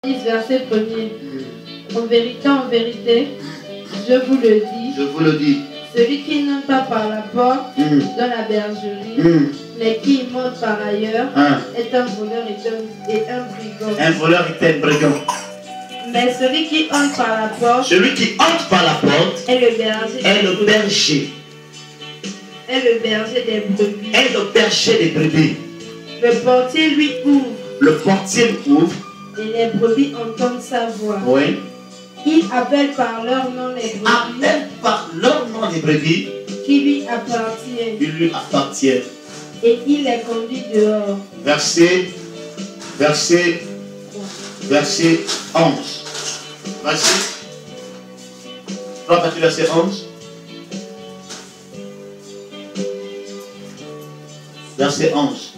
Verset 1er. En vérité, je vous le dis. Celui qui n'entre pas par la porte dans la bergerie, mais qui monte par ailleurs, est un voleur et un brigand. Un voleur et un brigand. Mais celui qui entre par la porte, est le berger. Est le berger des brebis. Est le berger des brebis. Le portier lui ouvre. Et les brebis entendent sa voix. Oui. Il appelle par leur nom les brebis. Qui lui appartiennent. Et il les conduit dehors. Verset 11. Vas-y. Vas-tu verset 11. Verset 11.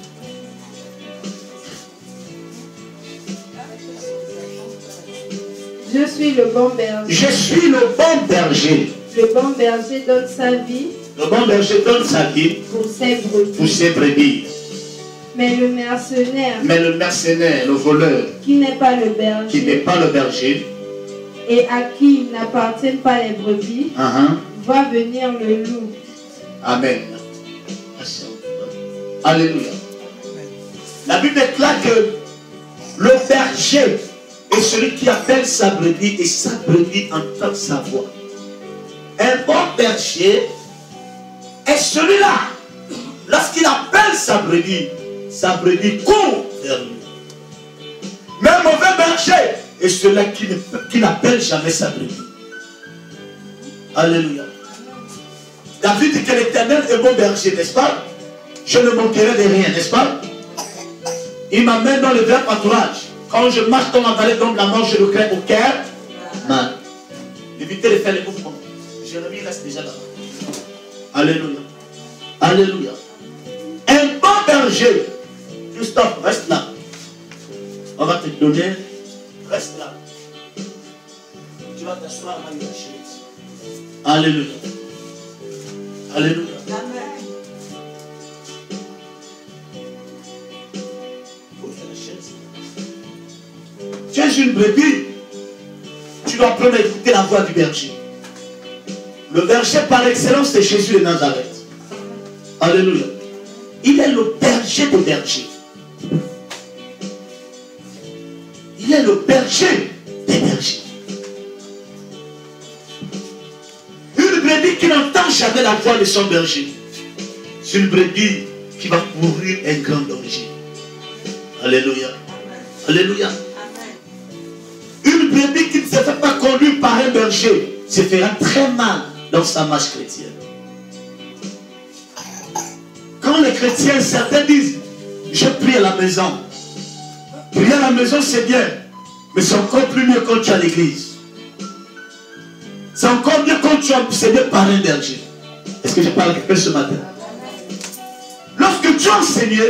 Je suis le bon berger. Je suis le bon berger. Le bon berger donne sa vie. Le bon berger donne sa vie pour ses brebis. Mais le mercenaire, le voleur, qui n'est pas le berger, et à qui n'appartiennent pas les brebis, voit venir le loup. Amen. Alléluia. La Bible déclare que le berger est celui qui appelle sa brebis et sa brebis entend sa voix. Un bon berger est celui-là. Lorsqu'il appelle sa brebis court vers lui. Mais un mauvais berger est celui-là qui n'appelle jamais sa brebis. Alléluia. David dit que l'Éternel est bon berger, n'est-ce pas? Je ne manquerai de rien, n'est-ce pas? Il m'amène dans le vrai pâturage. Quand je marche dans la vallée d'ombre de la mort, je ne crains aucun mal. Évitez de faire les mouvements. Jérémie reste déjà là. Alléluia. Alléluia. Un bon berger. Christophe, reste là. On va te donner. Reste là. Tu vas t'asseoir à la chaise. Alléluia. Alléluia. Amen. Tu es une brebis, tu dois apprendre à écouter la voix du berger. Le berger par excellence, c'est Jésus de Nazareth. Alléluia. Il est le berger des bergers. Il est le berger des bergers. Une brebis qui n'entend jamais la voix de son berger, c'est une brebis qui va courir un grand danger. Alléluia. Alléluia. Une brebis qui ne se fait pas conduire par un berger se fera très mal dans sa marche chrétienne. Quand les chrétiens, certains disent, je prie à la maison. Prier à la maison, c'est bien, mais c'est encore plus mieux quand tu es à l'église. C'est encore mieux quand tu es obsédé par un berger. Est-ce que je parle à quelqu'un ce matin? Lorsque tu es enseigné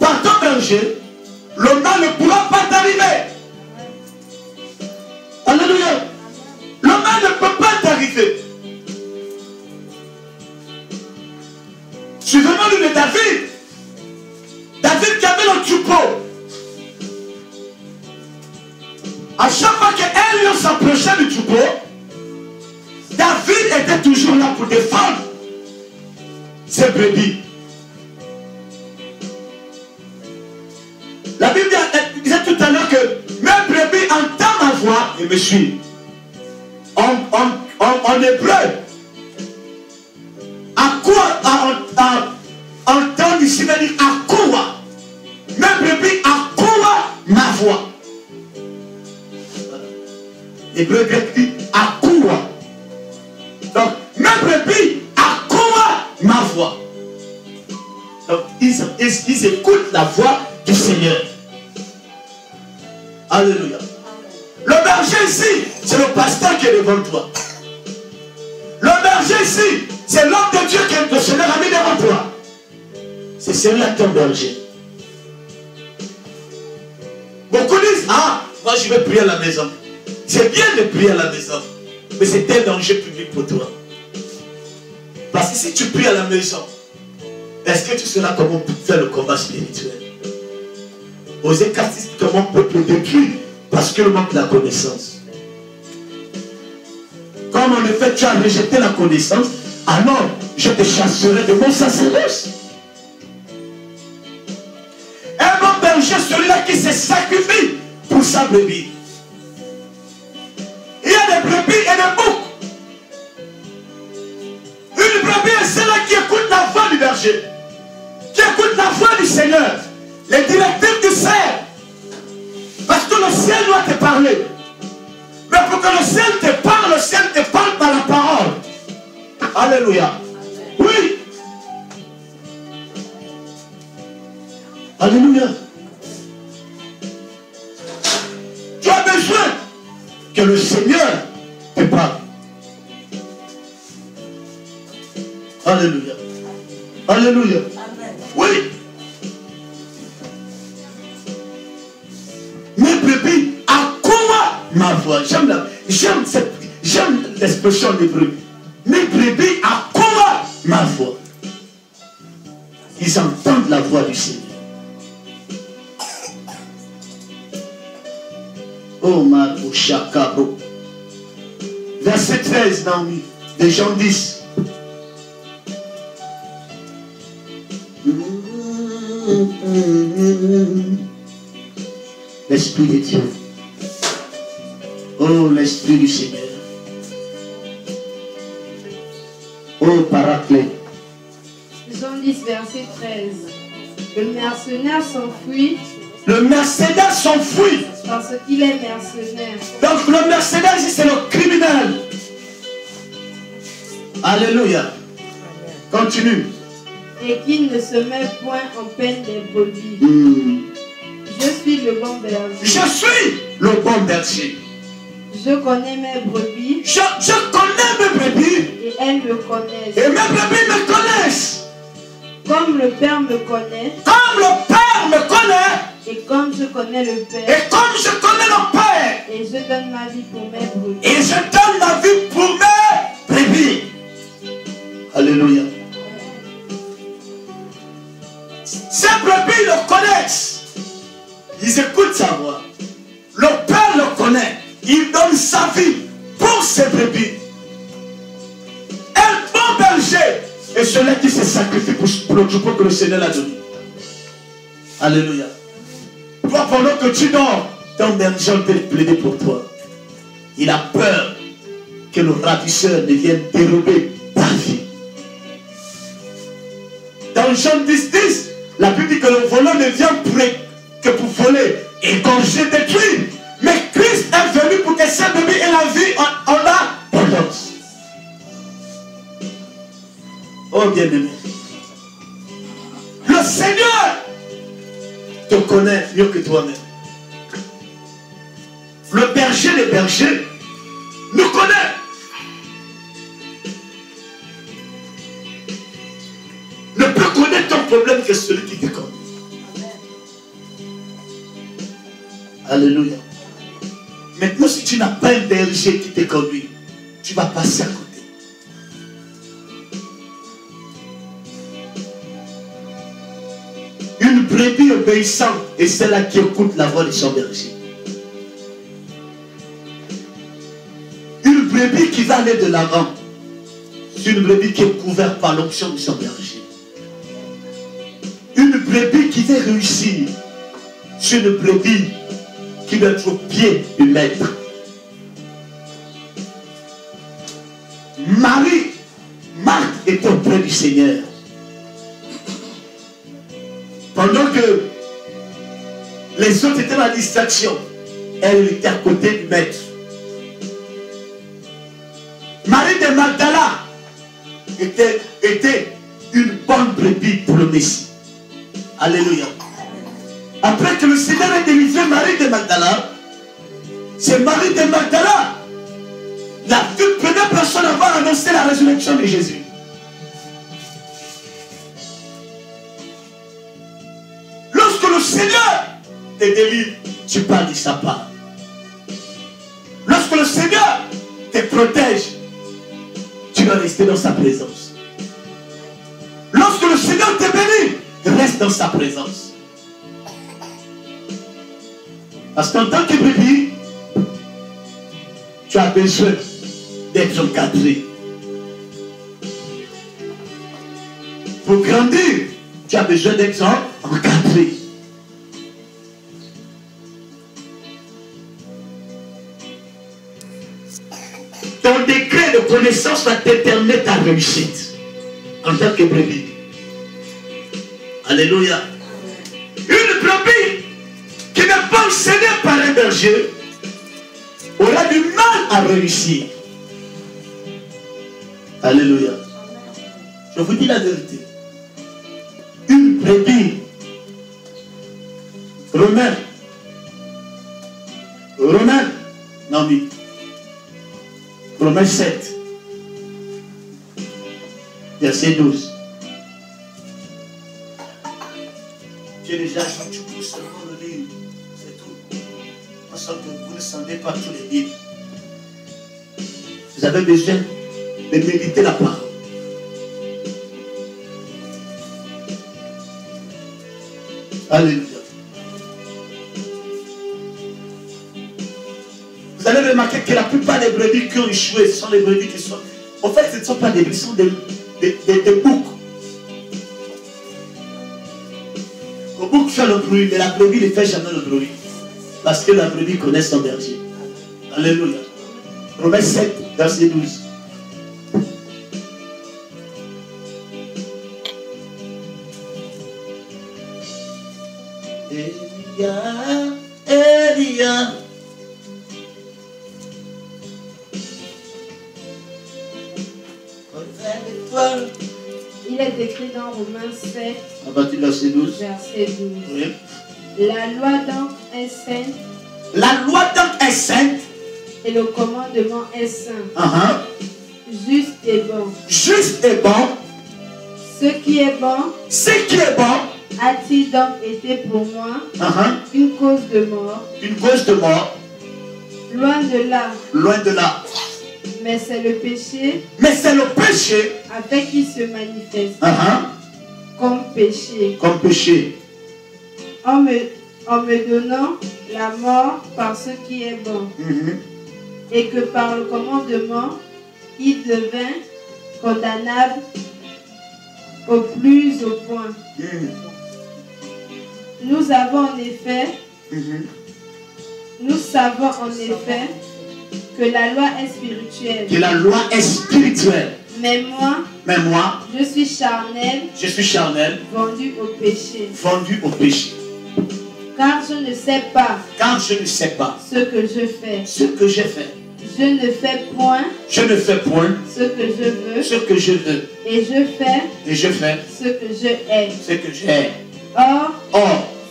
par ton berger, le mal ne pourra pas t'arriver. Alléluia. Le mal ne peut pas t'arriver. Souvenons-nous de David. David qui avait le troupeau. À chaque fois qu'un lion s'approchait du troupeau, David était toujours là pour défendre ses brebis. La Bible disait tout à l'heure que mes brebis entendent ma voix et me suivent. En hébreu, à quoi entendre ici veut dire à quoi? Mes brebis à quoi ma voix? Hébreu grec dit à quoi? Donc, mes brebis à quoi ma voix? Donc, ils écoutent la voix du Seigneur. Alléluia. Le berger ici, c'est le pasteur qui est devant toi. Le berger ici, c'est l'homme de Dieu que le Seigneur a mis devant toi. C'est celui-là ton berger. Beaucoup disent, ah, moi je vais prier à la maison. C'est bien de prier à la maison, mais c'est un danger public pour toi. Parce que si tu pries à la maison, est-ce que tu seras comment faire le combat spirituel? Osée 4, 6, que mon peuple détruit parce qu'il manque la connaissance. Comme en effet tu as rejeté la connaissance, alors je te chasserai de mon sacerdoce. Un bon berger, celui-là qui se sacrifie pour sa brebis. Il y a des brebis et des boucs. Une brebis est celle-là qui écoute la voix du berger, qui écoute la voix du Seigneur, les directives du ciel. Parce que le ciel doit te parler. Mais pour que le ciel te parle par la parole. Alléluia. Oui. Alléluia. Tu as besoin que le Seigneur te parle. Alléluia. Alléluia. Amen. Oui. Mes brebis accourent ma voix. J'aime l'expression des brebis. Mes brebis accourent ma voix. Ils entendent la voix du Seigneur. Oh Marco Chakabo. Verset 13, Naomi, de Jean 10. L'Esprit de Dieu. Oh, l'Esprit du Seigneur. Oh, Paraclet. Jean 10, verset 13. Le mercenaire s'enfuit. Le mercenaire s'enfuit. Parce qu'il est mercenaire. Donc le mercenaire ici c'est le criminel. Alléluia. Continue. Et qu'il ne se met point en peine des brebis. Je suis le bon berger. Je suis le bon berger. Je connais mes brebis. Je connais mes brebis. Et elles me connaissent. Et mes brebis me connaissent. Comme le Père me connaît. Comme le Père me connaît. Et comme je connais le Père. Et comme je connais le Père. Et je donne ma vie pour mes brebis. Et je donne ma vie pour mes brebis. Alléluia. Ces brebis le connaissent. Ils écoutent sa voix. Le Père le connaît. Il donne sa vie pour ses brebis. Un bon berger est celui qui se sacrifie pour le troupeau que le Seigneur l'a donné. Alléluia. Toi, pendant que tu dors, ton berger peut plaider pour toi. Il a peur que le ravisseur ne vienne dérober ta vie. Dans Jean 10, 10, la Bible dit que le voleur ne vient que pour voler, égorger, détruire. Mais Christ est venu pour que ses brebis aient la vie en abondance. Oh bien-aimé, le Seigneur te connaît mieux que toi-même. Le berger des bergers nous connaît. Ne peut connaître ton problème que celui qui te connaît. Alléluia. Maintenant, si tu n'as pas un berger qui te conduit, tu vas passer à côté. Une brebis obéissante est celle-là qui écoute la voix de son berger. Une brebis qui va aller de l'avant, c'est une brebis qui est couverte par l'onction de son berger. Une brebis qui veut réussir, c'est une brebis qui doit être au pied du maître. Marthe était auprès du Seigneur. Pendant que les autres étaient dans la distraction, elle était à côté du maître. Marie de Magdala était une bonne brebis pour le Messie. Alléluia. Après que le Seigneur ait délivré Marie de Magdala, c'est Marie de Magdala, la toute première personne à avoir annoncé la résurrection de Jésus. Lorsque le Seigneur te délivre, tu parles de sa part. Lorsque le Seigneur te protège, tu dois rester dans sa présence. Lorsque le Seigneur te bénit, reste dans sa présence. Parce qu'en tant que brebis, tu as besoin d'être encadré. Pour grandir, tu as besoin d'être encadré. Ton degré de connaissance va déterminer ta réussite en tant que brebis. Alléluia. Une brebis qui n'est pas enseignée par un berger aura du mal à réussir. Alléluia. Je vous dis la vérité. Une brebis. Romains. Non, oui. Romains 7. Verset 12. Dieu déjà dit, tu peux seulement le lire. C'est tout. En sorte que vous ne sentez pas tous les livres. Vous avez besoin de méditer la parole. Alléluia. Vous allez remarquer que la plupart des brebis qui ont échoué sont les brebis qui sont... En fait, ce ne sont pas des brebis, ce sont des boucs. Le bouc fait le bruit, mais la brebis ne fait jamais le bruit. Parce que la brebis connaît son berger. Alléluia. Romains 7, verset 12. Elia. Il est écrit dans Romains 7, à partir du verset 12. Verset 12. Oui. La loi donc est sainte. La loi donc est sainte. Et le commandement est saint. Juste et bon. Juste et bon. Ce qui est bon. Ce qui est bon. A-t-il donc été pour moi une cause de mort? Une cause de mort. Loin de là. Loin de là. Mais c'est le péché. Mais c'est le péché. Avec qui se manifeste. Comme péché. Comme péché. En me donnant la mort par ce qui est bon. Et que par le commandement, il devint condamnable au plus au point. Nous savons en effet que la loi est spirituelle. Que la loi est spirituelle. Mais moi, je suis charnel. Je suis charnel. Vendu au péché. Vendu au péché. Car je ne sais pas. Car je ne sais pas. Ce que je fais. Ce que j'ai fait. Je ne fais point. Je ne fais point. Ce que je veux. Ce que je veux. Et je fais. Et je fais. Ce que je hais. Ce que je hais. Or,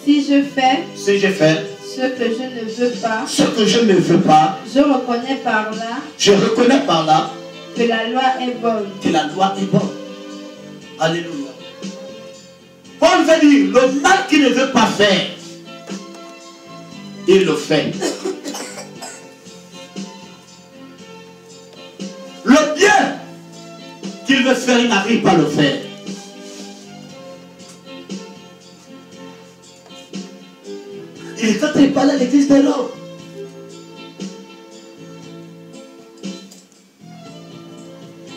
si je fais. Si je fais. Ce que je ne veux pas. Ce que je ne veux pas. Je reconnais par là. Je reconnais par là. Que la loi est bonne. Que la loi est bonne. Alléluia. Paul veut dire, le mal qu'il ne veut pas faire, il le fait. Le bien qu'il veut faire, il n'arrive pas à le faire. Il est en train de parler à l'église de l'homme.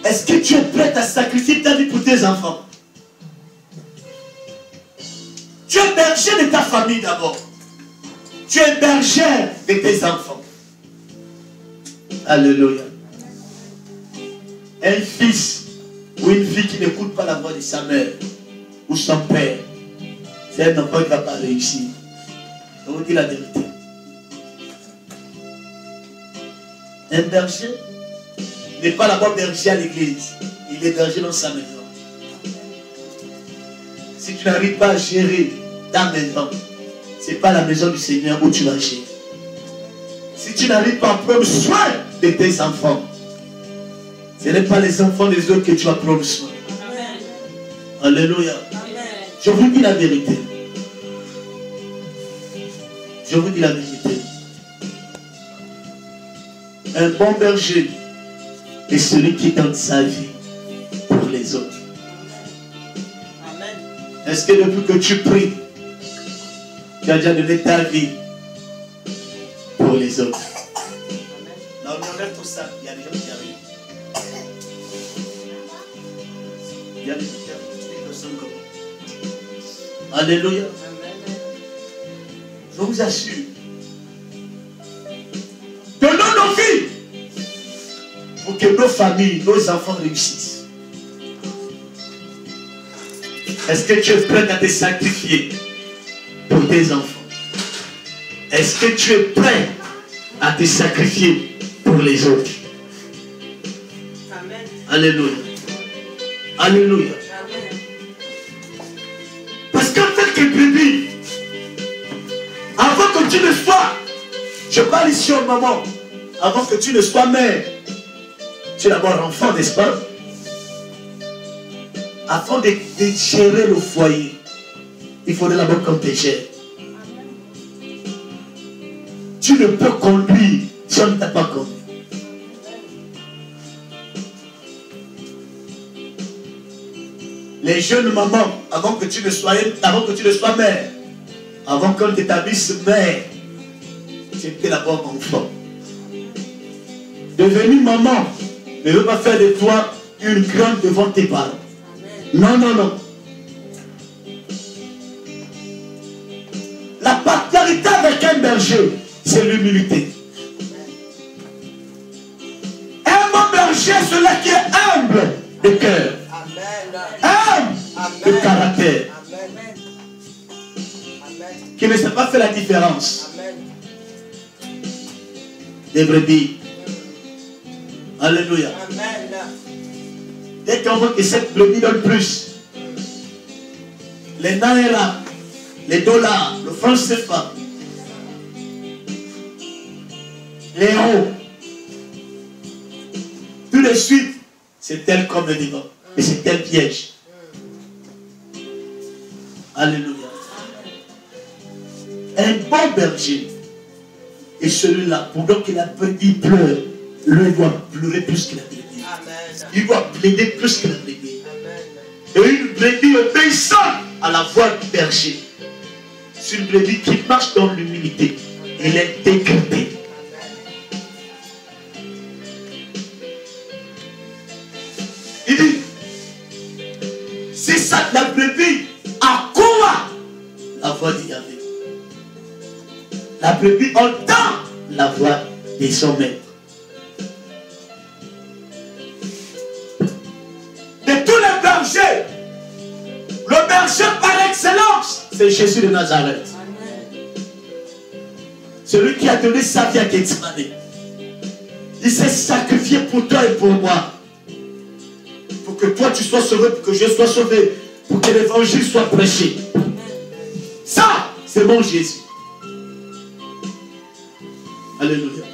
Est-ce que tu es prête à sacrifier ta vie pour tes enfants? Tu es berger de ta famille d'abord. Tu es berger de tes enfants. Alléluia. Un fils ou une fille qui n'écoute pas la voix de sa mère ou son père, c'est un enfant qui ne va pas réussir. Je vous dis la vérité. Un berger n'est pas d'abord berger à l'église. Il est berger dans sa maison. Si tu n'arrives pas à gérer ta maison, ce n'est pas la maison du Seigneur où tu vas gérer. Si tu n'arrives pas à prendre soin de tes enfants, ce n'est pas les enfants des autres que tu vas prendre soin. Amen. Alléluia. Amen. Je vous dis la vérité. Je vous dis la vérité. Un bon berger est celui qui donne sa vie pour les autres. Est-ce que depuis que tu pries, tu as déjà donné ta vie les autres. Là, on regarde tout ça. Il y a des gens qui arrivent. Il y a des personnes comme moi. Alléluia. Je vous assure. Donnons nos vies pour que nos familles, nos enfants réussissent. Est-ce que tu es prêt à te sacrifier pour tes enfants? Est-ce que tu es prêt à te sacrifier pour les autres? Amen. Alléluia. Alléluia. Amen. Parce qu'en tant que bébé, avant que tu ne sois, je parle ici au moment, avant que tu ne sois mère, tu es d'abord enfant, n'est-ce pas? Afin de gérer le foyer, il faudrait d'abord qu'on te gère. Tu ne peux conduire si on ne t'a pas conduit. Les jeunes mamans, avant que tu ne sois mère, avant qu'on t'établisse mère, tu étais d'abord enfant. Devenir maman ne veut pas faire de toi une grande devant tes parents. Non, non, non. La particularité avec un berger, c'est l'humilité. Un bon berger, celui qui est humble de cœur. Humble de caractère. Qui ne sait pas faire la différence des brebis. Alléluia. Dès qu'on voit que cette brebis donne plus, les naira, les dollars, le franc CFA, les euros, tout de suite, c'est tel comme le divan. Mais c'est tel piège. Alléluia. Un bon berger est celui-là, pendant que la brebis pleure, lui doit pleurer plus que la brebis. Il doit plaider plus que la brebis. Et une brebis obéissante à la voix du berger, c'est une brebis qui marche dans l'humilité et l'intégrité. Il dit, c'est ça la brebis à quoi la voix du Yahvé. La brebis entend la voix de son maître. De tous les bergers, le berger par excellence, c'est Jésus de Nazareth. Celui qui a donné sa vie à Gethsemane. Il s'est sacrifié pour toi et pour moi. Pour que toi tu sois sauvé, pour que je sois sauvé, pour que l'évangile soit prêché. Ça, c'est mon Jésus. Alléluia.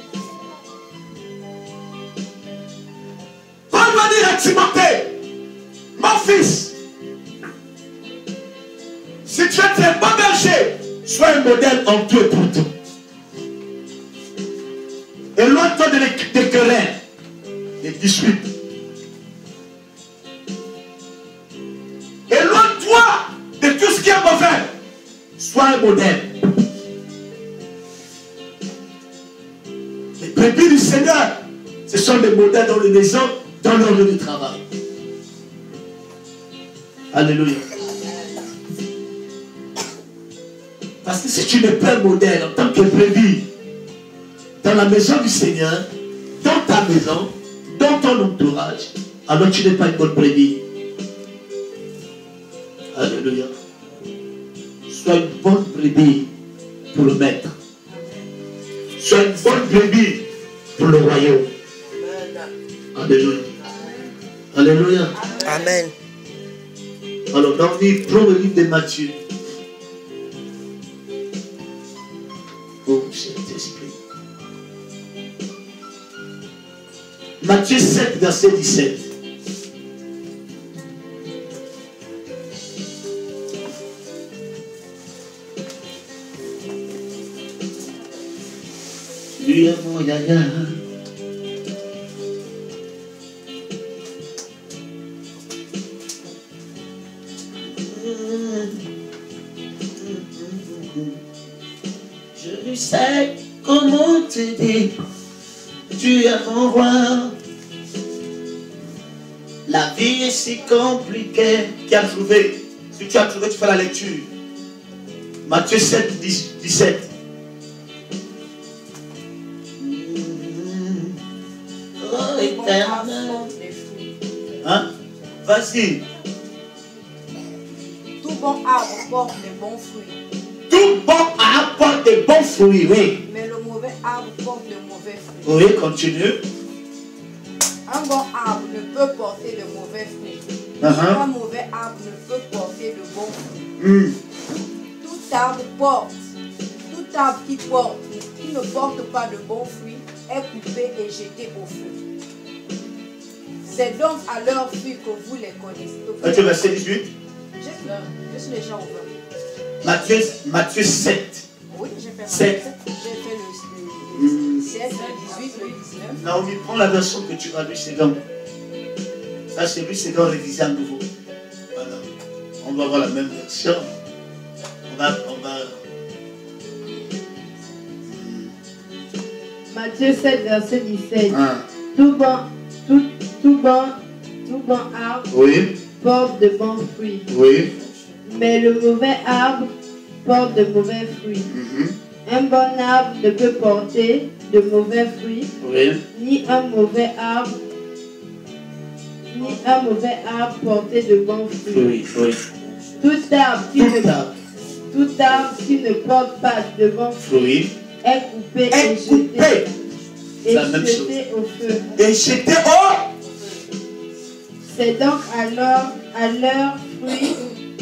Paul va dire à Timothée, mon fils, si tu es un bon berger, sois un modèle en tout et pour tout. Éloigne-toi des querelles, des disputes. Éloigne-toi de tout ce qui est mauvais. Sois un modèle. Les brebis du Seigneur, ce sont des modèles dans les maisons, dans leur lieu de travail. Alléluia. Parce que si tu n'es pas un modèle en tant que brebis, dans la maison du Seigneur, dans ta maison, dans ton entourage, alors tu n'es pas une bonne brebis. Alléluia. Sois une bonne brebis pour le maître. Sois une bonne brebis pour le royaume. Alléluia. Alléluia. Amen. Alors, dans le livre, prends le livre de Matthieu. Oh, Saint-Esprit. Matthieu 7, verset 17. Lui a mon yaya. Je ne sais comment te te dis, tu es mon roi. La vie est si compliquée. Qui a trouvé? Si tu as trouvé, tu fais la lecture. Matthieu 7, 17. Oh, éternel. Hein? Vas-y. Tout bon arbre porte de bons fruits. Tout bon arbre porte de bons fruits, oui. Mais le mauvais arbre porte de mauvais fruits. Oui, continue. Un bon arbre ne peut porter de mauvais fruits. Un mauvais arbre ne peut porter de bons fruits. Tout arbre qui ne porte pas de bons fruits est coupé et jeté au feu. C'est donc à leur fruit que vous les connaissez. Matthieu verset 18. Juste les gens ouverts. Matthieu 7. Oui, j'ai fait 7. J'ai fait le 7, le 18, le 19. Naomi, prends la version que tu as lu, c'est donc. Ça, c'est lui, c'est donc révisé à nouveau. Voilà. On va avoir la même version. On va... Matthieu 7, verset 17. Tout bon arbre porte de bons fruits. Oui. Mais le mauvais arbre porte de mauvais fruits. Un bon arbre ne peut porter de mauvais fruits, ni un mauvais arbre porter de bons fruits. Tout arbre qui ne porte pas de bons fruits est coupé et jeté au feu. Et jeté au... C'est donc à leur fruit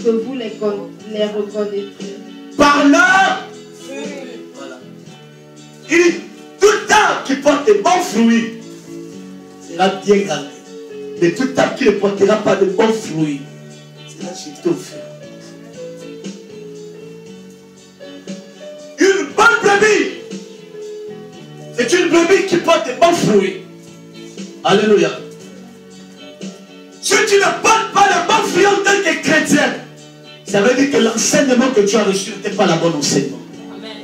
que vous les reconnaîtrez. Par leur fruit. Voilà. Il dit, tout arbre qui porte de bons fruits sera bien gardé. Mais tout arbre qui ne portera pas de bons fruits sera jeté au feu. Une bonne brebis, c'est une brebis qui porte de bons fruits. Alléluia. Si tu ne portes pas de bons fruits en tant que chrétien, ça veut dire que l'enseignement que tu as reçu n'était pas la bonne enseignement. Amen.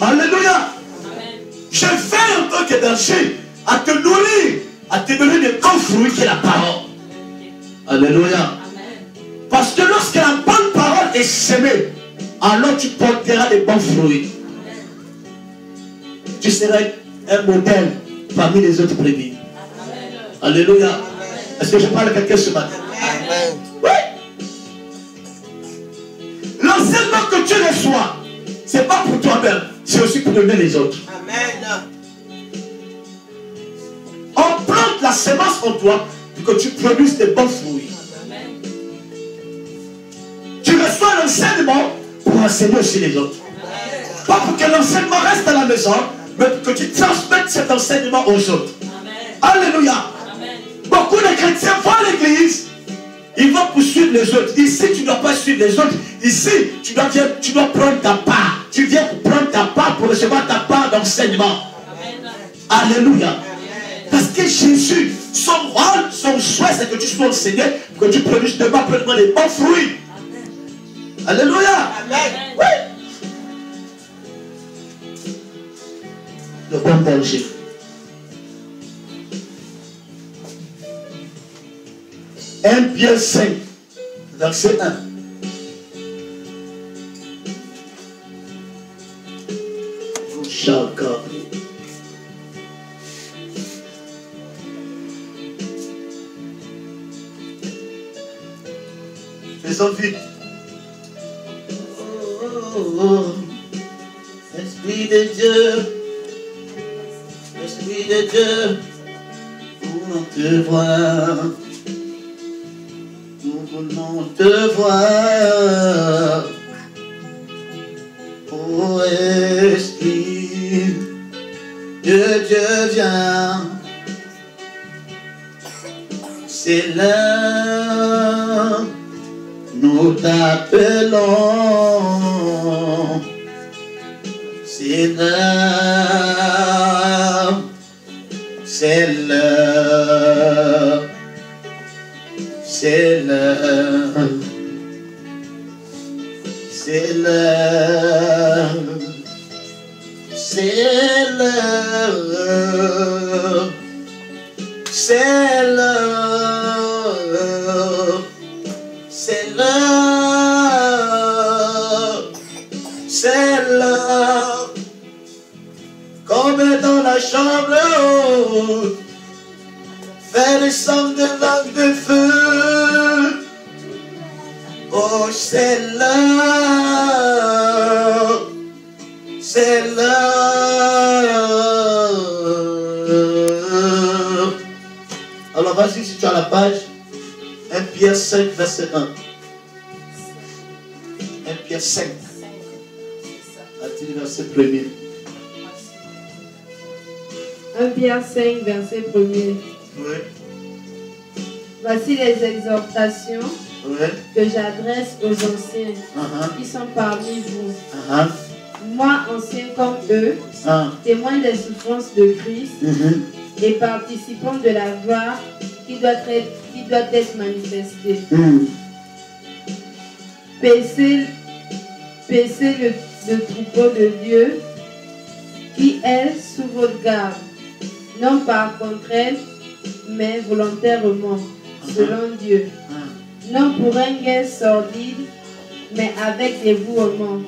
Alléluia. Amen. Je fais en tant que berger à te nourrir, à te donner de bons fruits qui est la parole. Alléluia. Amen. Parce que lorsque la bonne parole est semée, alors tu porteras de bons fruits. Amen. Tu seras un modèle parmi les autres brebis. Alléluia. Amen. Est-ce que je parle à quelqu'un ce matin? Amen. Oui. L'enseignement que tu reçois, ce n'est pas pour toi-même, c'est aussi pour donner les autres. Amen. On plante la semence en toi pour que tu produises de bons fruits. Amen. Tu reçois l'enseignement pour enseigner aussi les autres. Amen. Pas pour que l'enseignement reste à la maison, mais pour que tu transmettes cet enseignement aux autres. Amen. Alléluia. Amen. Beaucoup de chrétiens vont à l'église, ils vont poursuivre les autres. Ici, tu ne dois pas suivre les autres. Ici, tu dois prendre ta part. Tu viens pour prendre ta part, pour recevoir ta part d'enseignement. Alléluia. Amen. Parce que Jésus, son rôle, son souhait, c'est que tu sois enseigné, que tu produises devant pleinement les bons fruits. Amen. Alléluia. Amen. Oui. Le bon berger. Pierre 5, verset 1. Chaka. Faisons vite. Oh, Esprit de Dieu, Esprit de Dieu, on te voit. Nous voulons te voir, ô Esprit de Dieu viens. C'est là, nous t'appelons. C'est là, c'est là. C'est l'heure, c'est l'heure, c'est l'heure. l'heure, c'est l'heure, c'est l'heure, c'est l'heure, comme dans la chambre haute, faire descendre des vagues de feu. Oh, c'est l'heure, c'est l'heure. Alors vas-y, si tu as la page, 1 Pierre 5, verset 1. 1 Pierre 5. As-tu le verset 1er? 1 Pierre 5, verset 1er. Oui. Voici les exhortations que j'adresse aux anciens qui sont parmi vous. Moi, ancien comme eux, témoin des souffrances de Christ et participant de la gloire qui doit être manifestée. Paissez le troupeau de Dieu qui est sous votre garde, non par contrainte, mais volontairement, selon Dieu. Non pour un gain sordide, mais avec dévouement.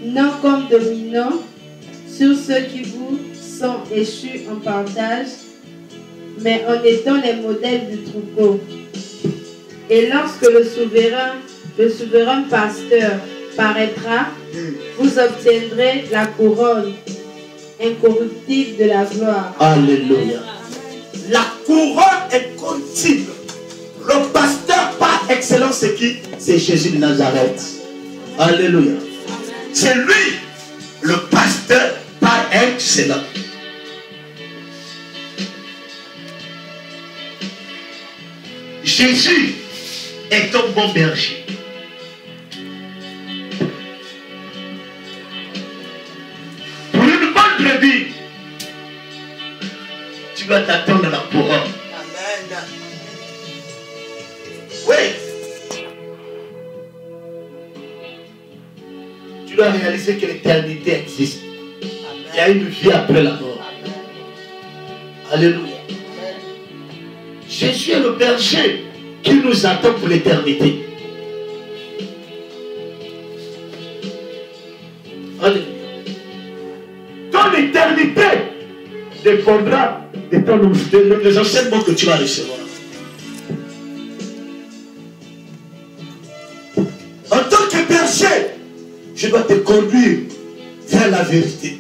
Non comme dominant sur ceux qui vous sont échus en partage, mais en étant les modèles du troupeau. Et lorsque le souverain pasteur paraîtra, vous obtiendrez la couronne incorruptible de la gloire. Alléluia. La couronne incorruptible. Le pasteur par excellence, c'est qui? C'est Jésus de Nazareth. Alléluia. C'est lui, le pasteur par excellence. Jésus est un bon berger. Pour une bonne brebis, tu vas t'attendre à la couronne. Amen. Oui. Tu dois réaliser que l'éternité existe. Amen. Il y a une vie après la mort. Amen. Alléluia. Jésus est le berger qui nous attend pour l'éternité. Alléluia. Ton éternité dépendra des enseignements que tu vas recevoir. En tant que berger, je dois te conduire vers la vérité.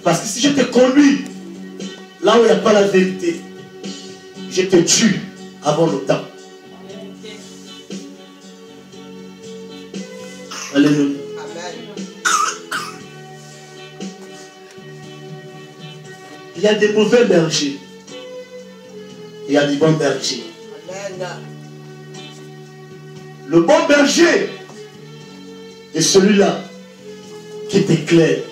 Parce que si je te conduis là où il n'y a pas la vérité, je te tue avant le temps. Alléluia. Il y a des mauvais bergers. Il y a des bons bergers. Le bon berger est celui-là qui t'éclaire.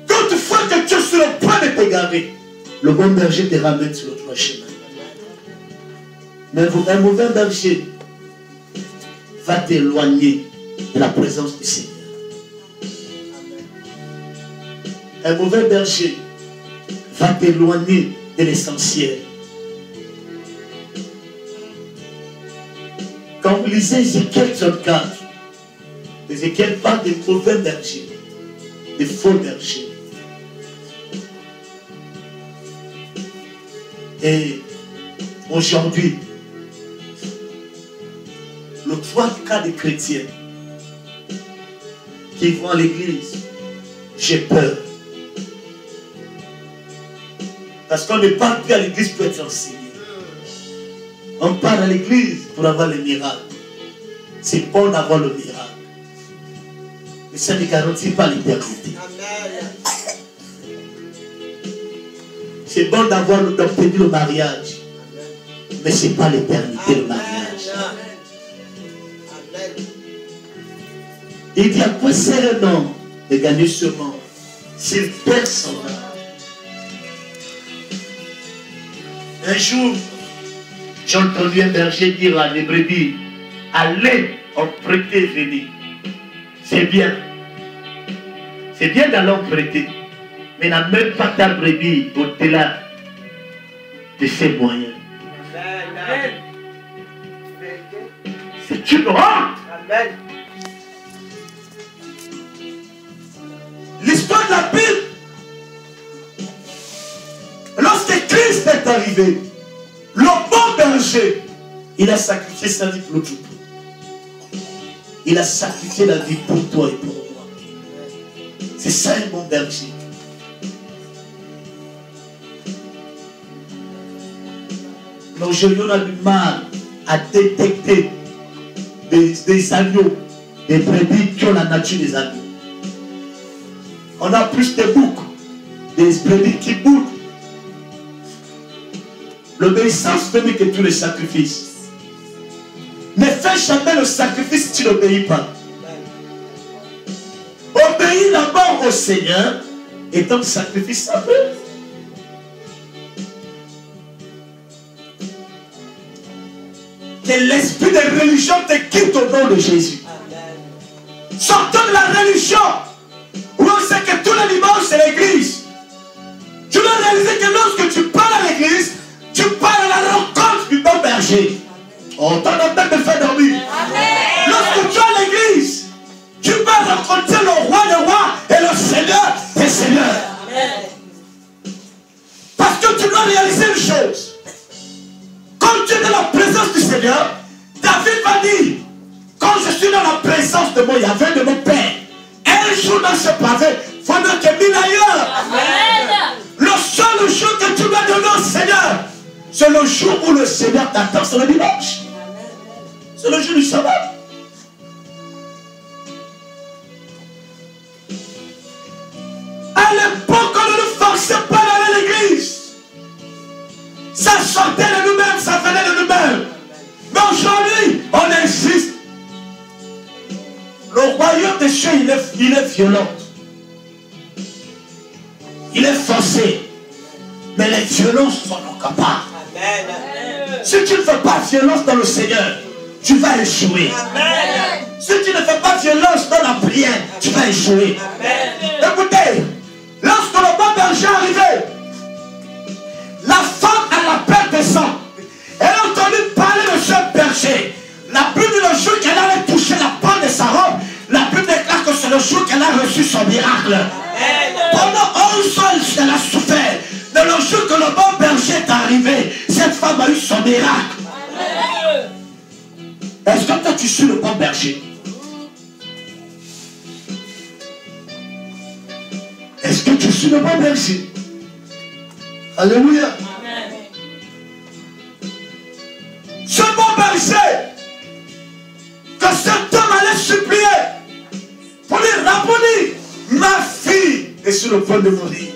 Quand tu vois que tu es sur le point de t'égarer, le bon berger te ramène sur le droit chemin. Mais un mauvais berger va t'éloigner de la présence du Seigneur. Un mauvais berger va t'éloigner de l'essentiel. Quand vous lisez Ézéchiel 34, Ézéchiel parle des mauvais bergers, des faux bergers. Et aujourd'hui, le 3 cas de chrétiens qui vont à l'église, j'ai peur. Parce qu'on ne parle plus à l'église pour être enseigné. On parle à l'église pour avoir le miracle. C'est bon d'avoir le miracle. Mais ça ne garantit pas l'éternité. C'est bon d'obtenir le mariage. Mais ce n'est pas l'éternité, le mariage. Il dit à quoi sert un homme de gagner ce monde s'il perd son âme? Un jour, j'ai entendu un berger dire à des brebis, allez en prêter venir. C'est bien. C'est bien d'aller prêter. Mais n'amène pas ta brebis au-delà de ses moyens. C'est une honte. L'histoire de la Bible, lorsque Christ est arrivé, le bon berger, il a sacrifié sa vie pour le troupeau. Il a sacrifié la vie pour toi et pour moi. C'est ça un bon berger. Aujourd'hui, on a du mal à détecter des agneaux, des brebis qui ont la nature des agneaux. On a plus de boucs, des brebis qui boutent. L'obéissance fait mieux que tous les sacrifices. Ne fais jamais le sacrifice si tu n'obéis pas. Obéis d'abord au Seigneur et ton sacrifice après. Que l'esprit de religion te quitte au nom de Jésus. Sortons de la religion où on sait que tous les dimanches c'est l'église. Tu dois réaliser que lorsque tu pars à l'église, tu pars à la rencontre du bon berger. Oh, t'en as peut-être me fait dormir. Lorsque tu es à l'église, tu vas rencontrer le roi des rois et le Seigneur des seigneurs. Parce que tu dois réaliser une chose. Quand tu es dans la présence du Seigneur, David va dire, quand je suis dans la présence de mon Yahvé, de mon Père, un jour dans ce pavé, il faut que 1000 ailleurs. Le seul jour que tu dois donner au Seigneur, c'est le jour où le Seigneur t'attend, c'est le dimanche. C'est le jour du sabbat. À l'époque, on ne nous forçait pas d'aller à l'église. Ça sortait de nous-mêmes, ça venait de nous-mêmes. Mais aujourd'hui, on insiste. Le royaume des cieux, il est violent. Il est forcé. Mais les violences sont nos capables. Si tu ne fais pas violence dans le Seigneur, tu vas échouer. Amen. Si tu ne fais pas violence dans la prière, tu vas échouer. Amen. Écoutez, lorsque le bon berger est arrivé, la femme à la perte de sang, elle a entendu parler de ce berger. La Bible dit le jour qu'elle allait toucher la pomme de sa robe, la Bible déclare que c'est le jour qu'elle a reçu son miracle. Amen. Pendant 11 ans, elle a souffert. Mais le jour que le bon berger est arrivé, cette femme a eu son miracle. Est-ce que toi tu suis le bon berger? Est-ce que tu suis le bon berger? Alléluia. Amen. Ce bon berger que cet homme allait supplier pour lui Rabboni, ma fille est sur le point de mourir.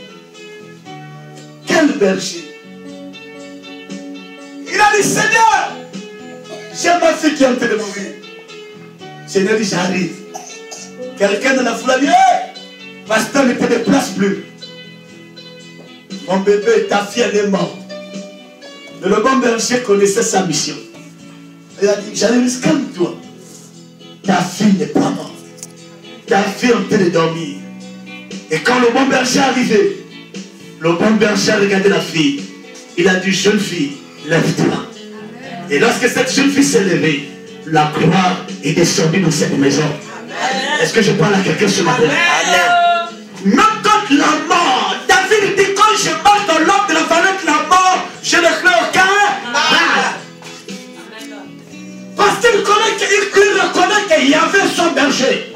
Quel berger? Il a dit, Seigneur, j'ai ma fille qui est en train de mourir. Seigneur dit, j'arrive. Quelqu'un dans la foule a dit, hey, pasteur, ne te déplace plus. Mon bébé, ta fille, elle est morte. Mais le bon berger connaissait sa mission. Il a dit, j'arrive, calme-toi. Ta fille n'est pas morte. Ta fille est en train de dormir. Et quand le bon berger est arrivé, le bon berger a regardé la fille. Il a dit, jeune fille, lève-toi. Et lorsque cette jeune fille s'est levée, la gloire est descendue dans cette maison. Est-ce que je parle à quelqu'un ce matin? Même quand la mort, David dit, quand je marche dans l'ombre de la vallée de la mort, je ne crains aucun mal. Parce qu'il reconnaît qu'il y avait son berger.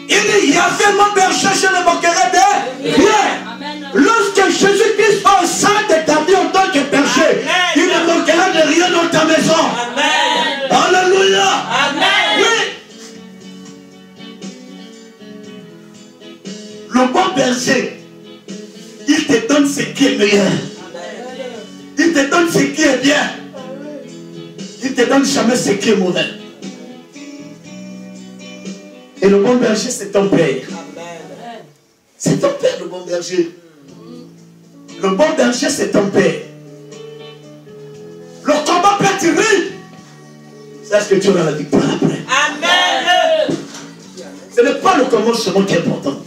Il dit, il y avait mon berger, je ne manquerai de rien. Lorsque Jésus-Christ est au sein de ta vie en tant que berger, il ne manquera de rien dans ta maison. Amen. Alléluia. Amen. Oui. Le bon berger, il te donne ce qui est meilleur. Il te donne ce qui est bien. Il ne te donne jamais ce qui est mauvais. Et le bon berger, c'est ton père. C'est ton père, le bon berger. Le bon berger, c'est ton père. Le combat peut être rude. Sache que tu auras la victoire après. Amen. Ce n'est pas le commencement qui est important.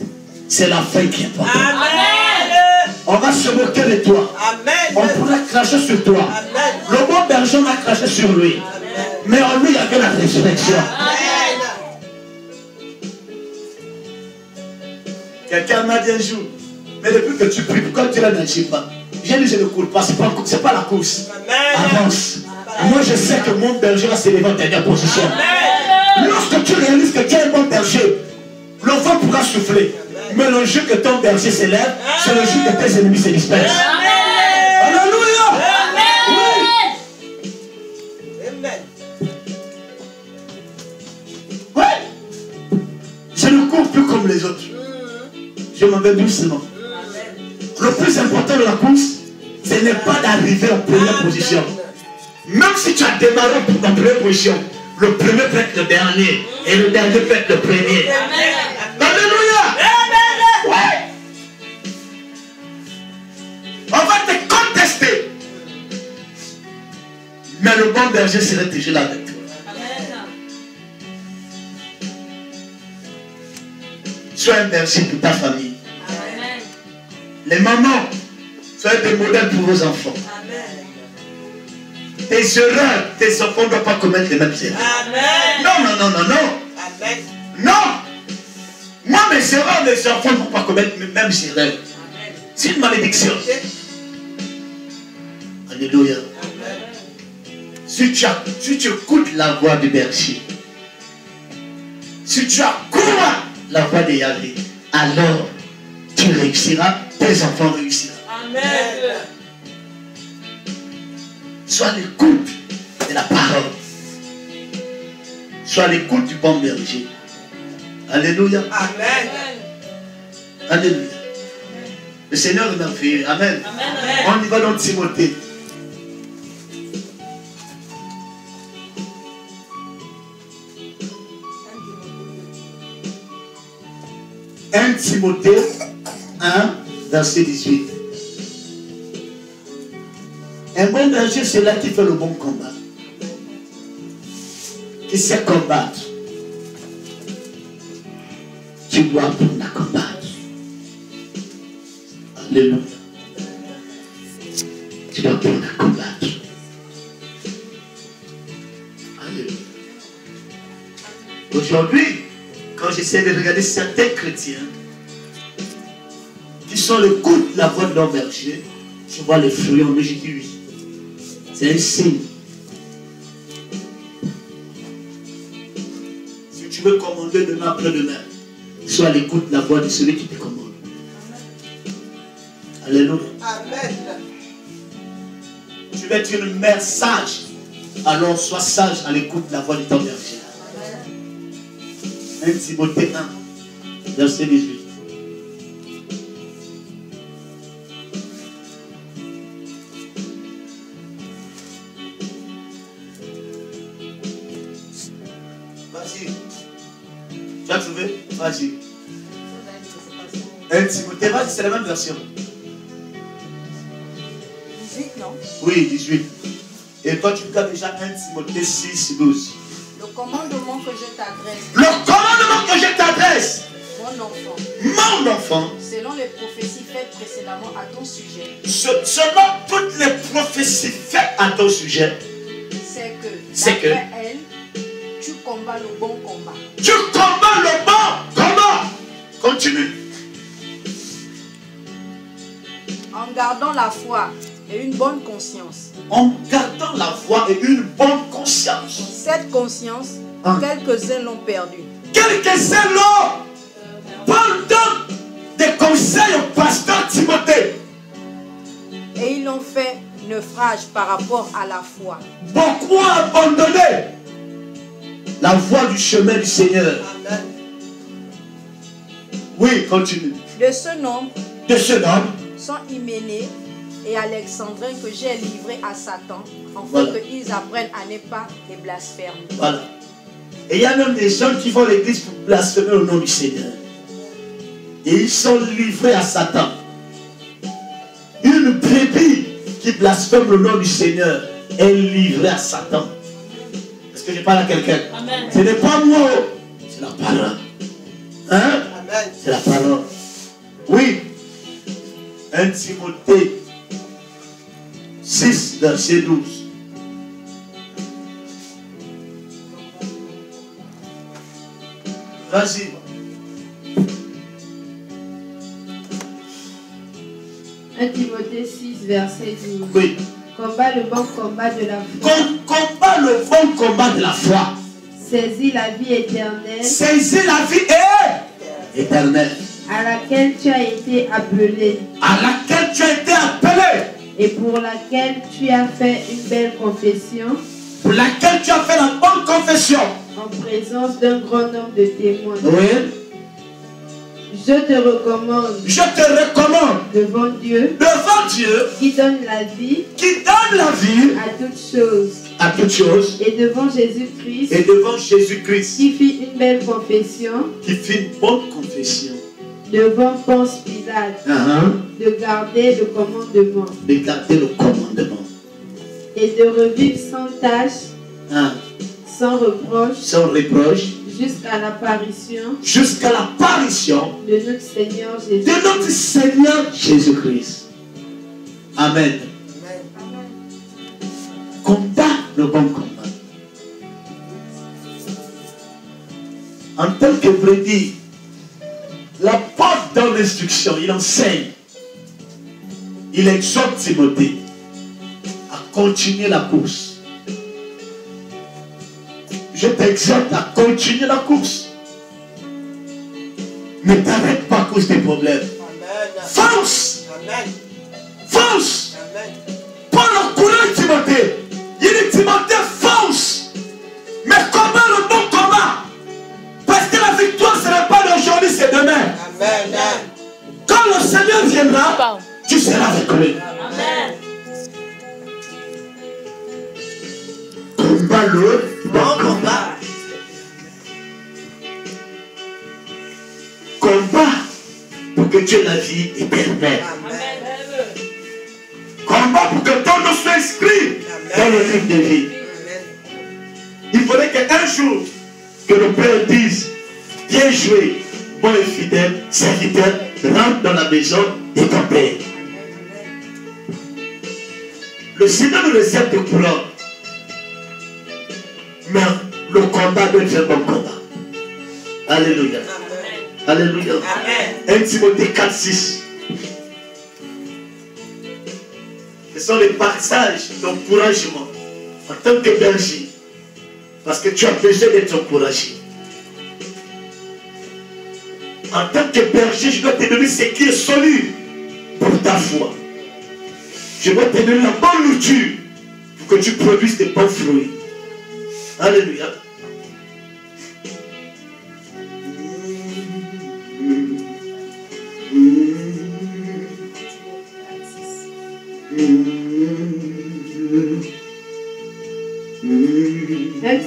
C'est la fin qui est importante. Amen. On va se moquer de toi. Amen. On pourra cracher sur toi. Amen. Le bon berger va cracher sur lui. Amen. Mais en lui, il y avait la résurrection. Amen. Quelqu'un m'a dit un jour, mais depuis que tu pries, pourquoi tu n'agis pas? J'ai dit, je ne cours pas, c'est pas la course. Amen. Avance. Moi, je sais que mon berger va s'élever en dernière position. Amen. Lorsque tu réalises que tu es un bon berger, le vent pourra souffler. Mais le jour que ton berger s'élève, c'est le jour que tes ennemis se dispersent. Amen. Alléluia. Amen. Oui. Amen. Ouais. Je ne cours plus comme les autres. Je m'en vais doucement. Le plus important de la course, ce n'est pas d'arriver en première position. Même si tu as démarré en première position, le premier peut être le dernier et le dernier peut être le premier. Alléluia. Ouais. On va te contester. Mais le bon berger sera toujours là avec toi. Sois un berger pour ta famille. Amen. Les mamans, soyez des modèles pour vos enfants. Amen. Tes erreurs, tes enfants ne doivent pas commettre les mêmes erreurs. Amen. Non, non, non, non, non. Amen. Non. Moi, mes erreurs, mes enfants ne vont pas commettre les mêmes erreurs. C'est une malédiction. Alléluia. Si tu écoutes la voix du berger, si tu accours la voix de Yahvé, alors tu réussiras, tes enfants réussiront. Amen. Sois à l'écoute de la parole. Sois à l'écoute du bon berger. Alléluia. Amen. Alléluia. Le Seigneur est merveilleux. Amen. On y va dans Timothée. Timothée 1, verset 18. Un bon berger, c'est là qui fait le bon combat. Qui sait combattre. Tu dois apprendre à combattre. Alléluia. Tu dois apprendre à combattre. Alléluia. Aujourd'hui, quand j'essaie de regarder certains chrétiens qui sont le coup de la voix de leur berger, je vois les fruits en Égypte. C'est un signe. Si tu veux commander demain après-demain, sois à l'écoute de la voix de celui qui te commande. Alléluia. Amen. Tu veux être une mère sage, alors sois sage à l'écoute de la voix de ton berger. 1 Timothée 1, verset 18. Vas-y. Tu as trouvé? Vas-y. 1 Timothée, vas-y, c'est la même version. 18, non? Oui, 18. Et toi, tu as déjà 1 Timothée 6, 12. Le commandement que je t'adresse. Le commandement que je t'adresse. Mon enfant. Mon enfant. Selon les prophéties faites précédemment à ton sujet. Selon toutes les prophéties faites à ton sujet. C'est que d'après elle, tu combats le bon combat. Tu combats le bon combat. Continue. En gardant la foi et une bonne conscience. En gardant la foi et une bonne conscience. Cette conscience, quelques-uns l'ont perdue. Quelques-uns l'ont. Paul donne des conseils au pasteur Timothée. Et ils l'ont fait naufrage par rapport à la foi. Beaucoup ont abandonné la voie du chemin du Seigneur. Amen. Oui, continue. De ce nombre sont Hyménée et Alexandrin que j'ai livrés à Satan, afin qu'ils apprennent à ne pas les blasphémer. Voilà. Et il y a même des gens qui vont à l'église pour blasphémer au nom du Seigneur. Et ils sont livrés à Satan. Une brebis qui blasphème le nom du Seigneur est livrée à Satan. Est-ce que je parle à quelqu'un? Ce n'est pas moi, c'est la parole. Hein? C'est la parole. Oui. 1 Timothée 6, verset 12. Vas-y. 1 Timothée 6, verset 12. Oui. Combat le bon combat de la foi. Combat le bon combat de la foi. Saisis la vie éternelle. Saisis la vie éternelle. À laquelle tu as été appelé. À laquelle tu as été appelé. Et pour laquelle tu as fait une belle confession. Pour laquelle tu as fait la bonne confession. En présence d'un grand nombre de témoins. Oui. Je te recommande. Je te recommande. Devant Dieu. Devant Dieu. Qui donne la vie. Qui donne la vie. À toutes choses. À toutes choses. Et devant Jésus-Christ. Et devant Jésus-Christ. Qui fit une belle confession. Qui fit une bonne confession. Devant Ponce Pilate. De garder le commandement. De garder le commandement. Et de revivre sans tâche. Sans reproche. Sans reproche. Jusqu'à l'apparition. Jusqu'à l'apparition. De notre Seigneur Jésus. De notre Seigneur Jésus-Christ. Amen. Combat le bon combat. En tant que brebis, l'apôtre dans l'instruction, il enseigne. Il exhorte Timothée à continuer la course. Je t'exhorte à continuer la course. Ne t'arrête pas à cause des problèmes. Fonce! Fonce! Paul encourage Timothée. Il dit Timothée, fonce! Mais combat le bon combat. Parce que la victoire ne sera pas d'aujourd'hui, c'est demain. Quand le Seigneur viendra, tu seras avec lui. Combat le bon combat. Combat pour que tu aies la vie éternelle. Combat pour que ton nom soit inscrit dans le livre de vie. Il faudrait qu'un jour, que le Père dise, bien joué, bon et fidèle serviteur, rentre dans la maison de ton Père. Le Seigneur nous réserve des couleurs. Mais le combat doit être un bon combat. Alléluia. Alléluia. 1 Timothée 4, 6. Ce sont les passages d'encouragement en tant que berger. Parce que tu as besoin d'être encouragé. En tant que berger, je dois te donner ce qui est solide pour ta foi. Je dois te donner la bonne nourriture pour que tu produises des bons fruits. Alléluia.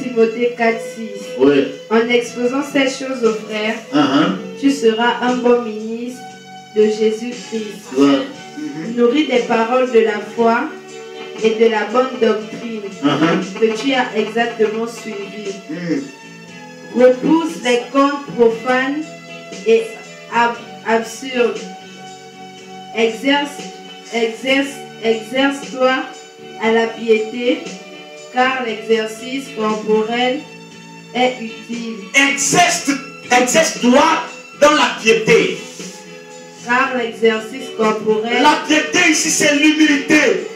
Timothée 4, 6. Ouais. En exposant ces choses aux frères, tu seras un bon ministre de Jésus-Christ. Ouais. Nourri des paroles de la foi et de la bonne doctrine que tu as exactement suivi. Repousse les contes profanes et absurdes. Exerce-toi à la piété, car l'exercice corporel est utile. Exerce-toi dans la piété. Car l'exercice corporel... La piété ici, c'est l'humilité.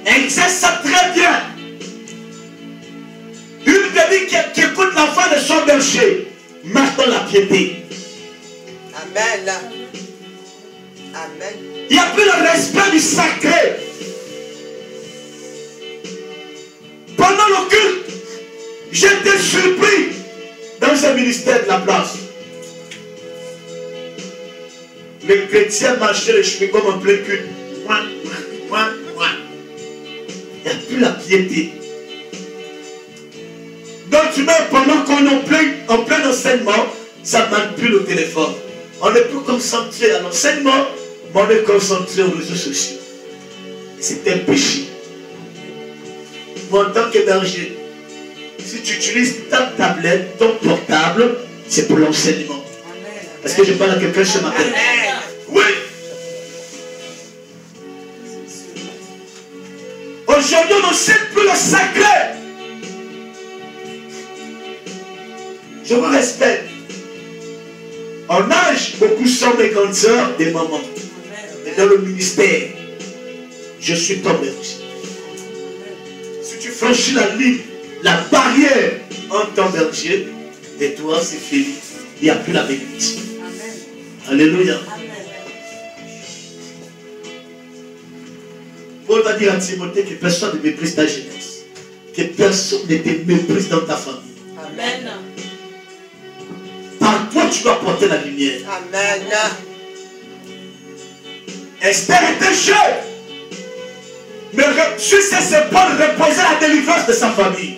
Exerce ça très bien. Une brebis qui écoute la voix de son berger marche dans la piété. Amen. Amen. Il n'y a plus le respect du sacré. Pendant le culte, j'étais surpris dans un ministère de la place. Les chrétiens marchaient les chemins comme en plein culte. Il n'y a plus la piété. Donc tu mets pendant qu'on est en plein enseignement, ça ne manque plus le téléphone. On n'est plus concentré à l'enseignement, mais on est concentré aux réseaux sociaux. C'est un péché. Moi, en tant que berger, Si tu utilises ta tablette, ton portable, c'est pour l'enseignement. Est-ce que je parle à quelqu'un ce matin? Oui. Aujourd'hui, on ne sait plus le secret. Je vous respecte. En âge, beaucoup sont mes grandes sœurs, des mamans. Mais dans le ministère, je suis ton berger. Si tu franchis la ligne, la barrière en ton berger, et toi, c'est fini. Il n'y a plus la bénédiction. Alléluia. Paul va dire à Timothée que personne ne méprise ta jeunesse. Que personne ne te méprise dans ta famille. Amen. Par toi, tu dois porter la lumière. Amen. Esther était jeune. Mais sur ses épaules reposait la délivrance de sa famille.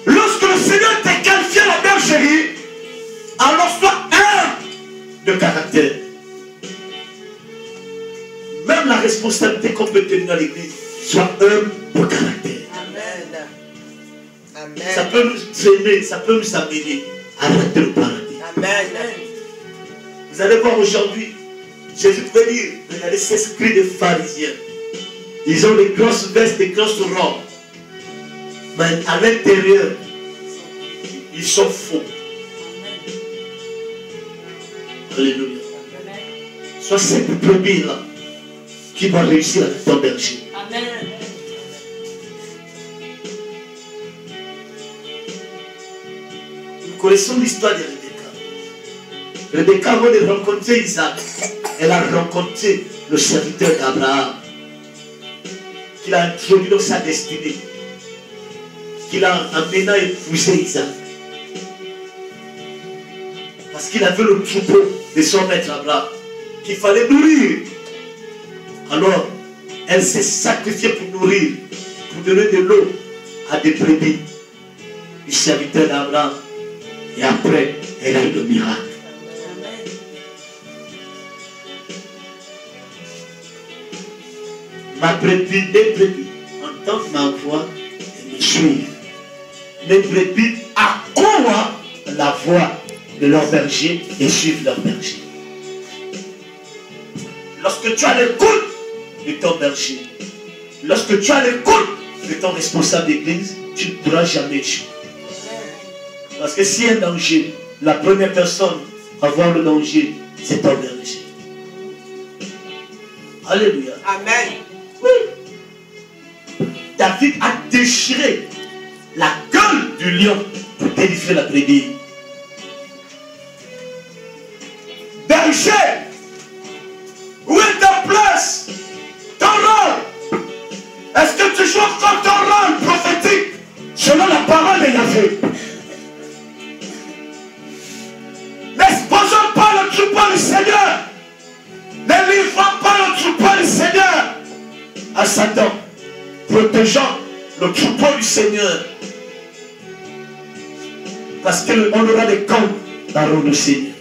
Lorsque le Seigneur t'a qualifié à la bergerie, alors sois un de caractère. Même la responsabilité qu'on peut tenir dans l'église, sois un de caractère. Amen. Amen. Ça peut nous aimer, ça peut nous amener à arrêter le paradis. Amen. Vous allez voir aujourd'hui, Jésus pouvait dire, regardez ces esprits de pharisiens. Ils ont des grosses vestes, des grosses robes. Mais à l'intérieur, ils sont faux. Alléluia. Sois cette brebis là qui va réussir à ton berger. Amen. Nous connaissons l'histoire de Rebecca. Rebecca, avant de rencontrer Isaac, elle a rencontré le serviteur d'Abraham, qu'il a introduit dans sa destinée, qu'il a amené à épouser Isaac. Parce qu'il avait le troupeau de son maître Abraham, qu'il fallait nourrir. Alors, elle s'est sacrifiée pour nourrir, pour donner de l'eau à des brebis du serviteur d'Abraham. Et après, elle a eu le miracle. Ma brebis, les brebis, entendent ma voix et me suivent. Les brebis accourent la voix de leur berger et suivent leur berger. Lorsque tu as l'écoute de ton berger, lorsque tu as l'écoute de ton responsable d'église, tu ne pourras jamais échouer. Parce que s'il y a un danger, la première personne à voir le danger, c'est ton berger. Alléluia. Amen. Oui. David a déchiré la gueule du lion pour délivrer la brebis. Berger, où est ta place? Ton rôle? Est-ce que tu joues encore ton rôle prophétique selon la parole de Yahvé? N'exposons pas le troupeau du Seigneur. Ne livrons pas le troupeau du Seigneur à Satan. Protégeons le troupeau du Seigneur. Parce qu'on aura des comptes dans le nom du Seigneur.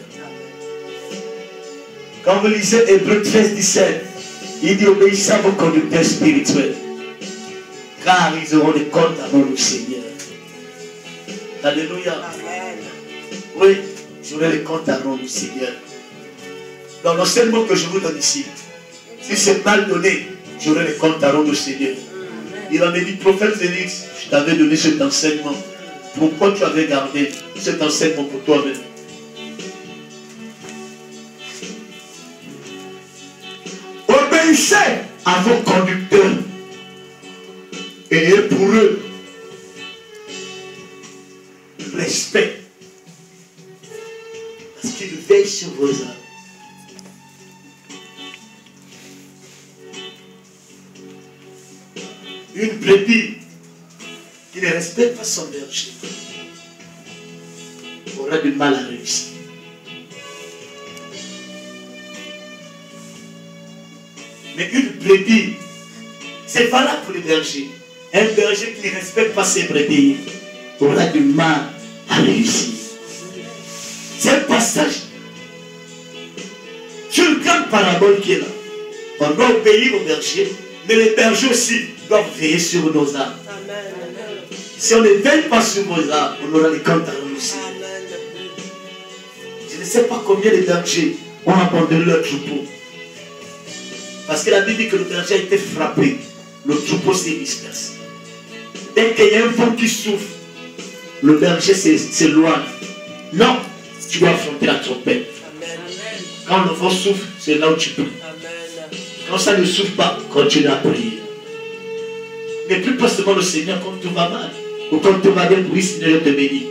Quand vous lisez Hébreux 13, 17, il dit obéissez à vos conducteurs spirituels, car ils auront des comptes avant le Seigneur. Alléluia. Amen. Oui, j'aurai les comptes avant le Seigneur. Dans l'enseignement que je vous donne ici, si c'est mal donné, j'aurai les comptes avant le Seigneur. Il en a dit, prophète Félix, je t'avais donné cet enseignement. Pourquoi tu avais gardé cet enseignement pour toi-même? Obéissez à vos conducteurs et ayez pour eux respect, parce qu'ils veillent sur vos âmes. Une brebis qui ne respecte pas son berger aura du mal à réussir. Mais une brebis, c'est valable pour les bergers. Un berger qui ne respecte pas ses brebis aura du mal à réussir. C'est un passage sur une grande parabole qui est là. On doit obéir au berger Mais les bergers aussi doivent veiller sur nos âmes. Amen. Si on ne veille pas sur vos âmes, on aura les comptes à remercier. Je ne sais pas combien de bergers ont abandonné leur troupeau. Parce que la Bible dit que le berger a été frappé. Le troupeau s'est dispersé. Dès qu'il y a un vent qui souffle, le berger s'éloigne. Non, tu dois affronter la trompette. Amen. Quand le vent souffle, c'est là où tu peux. Amen. Quand ça ne souffle pas, continue à prier. Mais plus pas seulement le Seigneur quand tout va mal. Ou quand tout va bien, oui, Seigneur, je te bénis.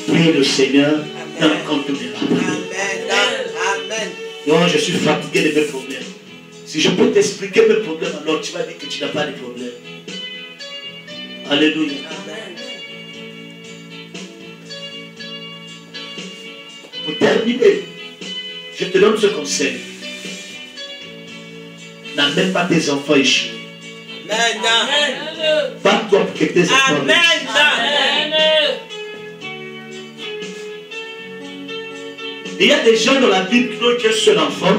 Prie le Seigneur quand tout ira bien. Amen. Non, je suis fatigué de mes problèmes. Si je peux t'expliquer mes problèmes, alors tu vas dire que tu n'as pas de problème. Alléluia. Amen. Pour terminer, je te donne ce conseil. N'amène pas tes enfants échoués. Amen. Bats-toi pour que tes enfants réussissent. Il y a des gens dans la Bible qui n'ont qu'un seul enfant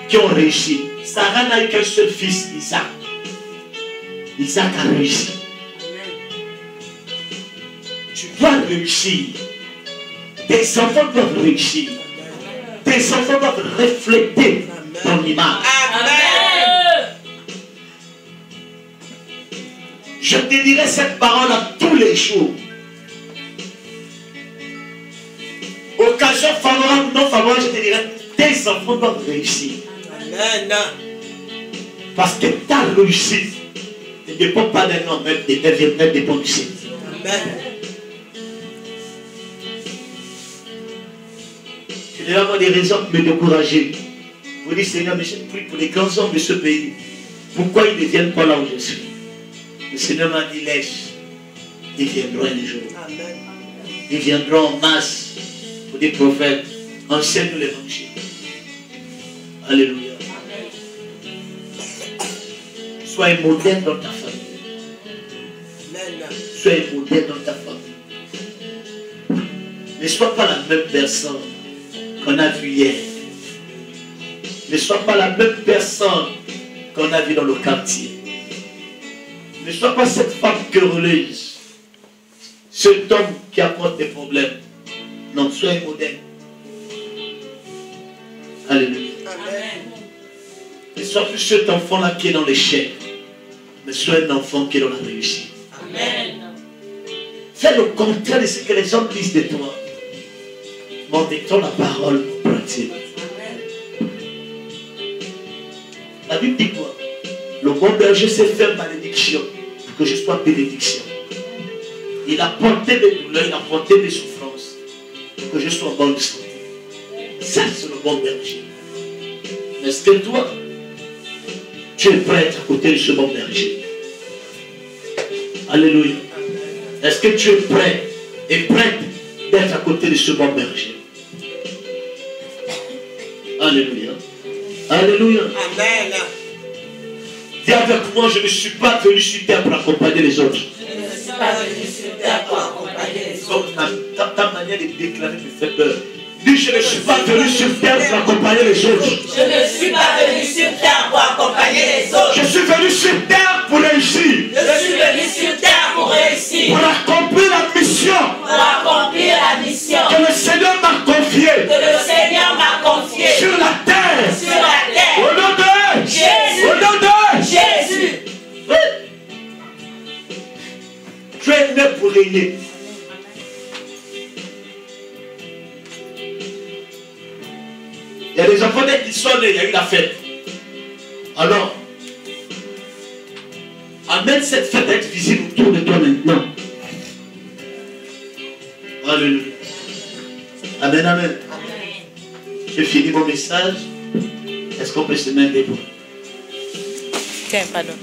qui ont réussi. Sarah n'a eu qu'un seul fils, Isaac. Isaac a réussi. Tu dois réussir. Tes enfants doivent réussir. Tes enfants doivent refléter ton image. Amen. Je te dirai cette parole à tous les jours. Occasion favorable, non favorable, je te dirai, tes enfants doivent réussir. Amen. Parce que ta réussite ne dépend pas d'un homme, elle dépend du Seigneur. Amen. Je vais avoir des raisons pour me décourager. Vous dites, Seigneur, mais je prie pour les grands hommes de ce pays. Pourquoi ils ne viennent pas là où je suis? Le Seigneur m'a dit, laisse. Ils viendront un jour. Amen. Ils viendront en masse pour des prophètes. Enseigne l'évangile. Alléluia. Sois un modèle dans ta famille. Amen. Sois un modèle dans ta famille. Ne sois pas la même personne qu'on a vue hier. Ne sois pas la même personne qu'on a vue dans le quartier. Ne sois pas cette femme querelleuse. Cet homme qui apporte des problèmes. Non, sois un modèle. Alléluia. Amen. Ne sois plus cet enfant-là qui est dans l'échec. Mais sois un enfant qui est dans la réussite. Amen. Fais le contraire de ce que les hommes disent de toi. Montre-toi la parole en pratique. La Bible dit quoi? Le bon berger sait faire malédiction pour que je sois bénédiction. Il a porté des douleurs, il a porté des souffrances pour que je sois en bonne santé. Ça, c'est le bon berger. Est-ce que toi, tu es prêt à côté de ce bon berger? Alléluia. Est-ce que tu es prêt et prête d'être à côté de ce bon berger? Alléluia. Alléluia. Amen. Dis avec moi, je ne suis pas venu sur terre pour accompagner les autres. Je ne suis pas venu sur terre pour accompagner les autres. Donc, ta manière de déclarer me fait peur. Dis, je ne suis pas venu sur terre pour accompagner les autres. Je ne suis pas venu sur terre pour accompagner les autres. Je suis venu sur terre pour réussir. Je suis venu sur terre pour réussir. Pour accomplir la mission. Pour accomplir la mission Que le Seigneur m'a confiée. que le Seigneur m'a confiée. Sur la terre. Sur la terre. Au nom de Jésus. Au nom de Jésus. Oui. Tu es né pour régner. Il y a des enfants dès qu'ils sont nés, il y a eu la fête. Alors, amène cette fête à être visible autour de toi maintenant. Alléluia. Amen, amen. J'ai fini mon message. Est-ce qu'on peut se mettre debout? Tiens, pardon.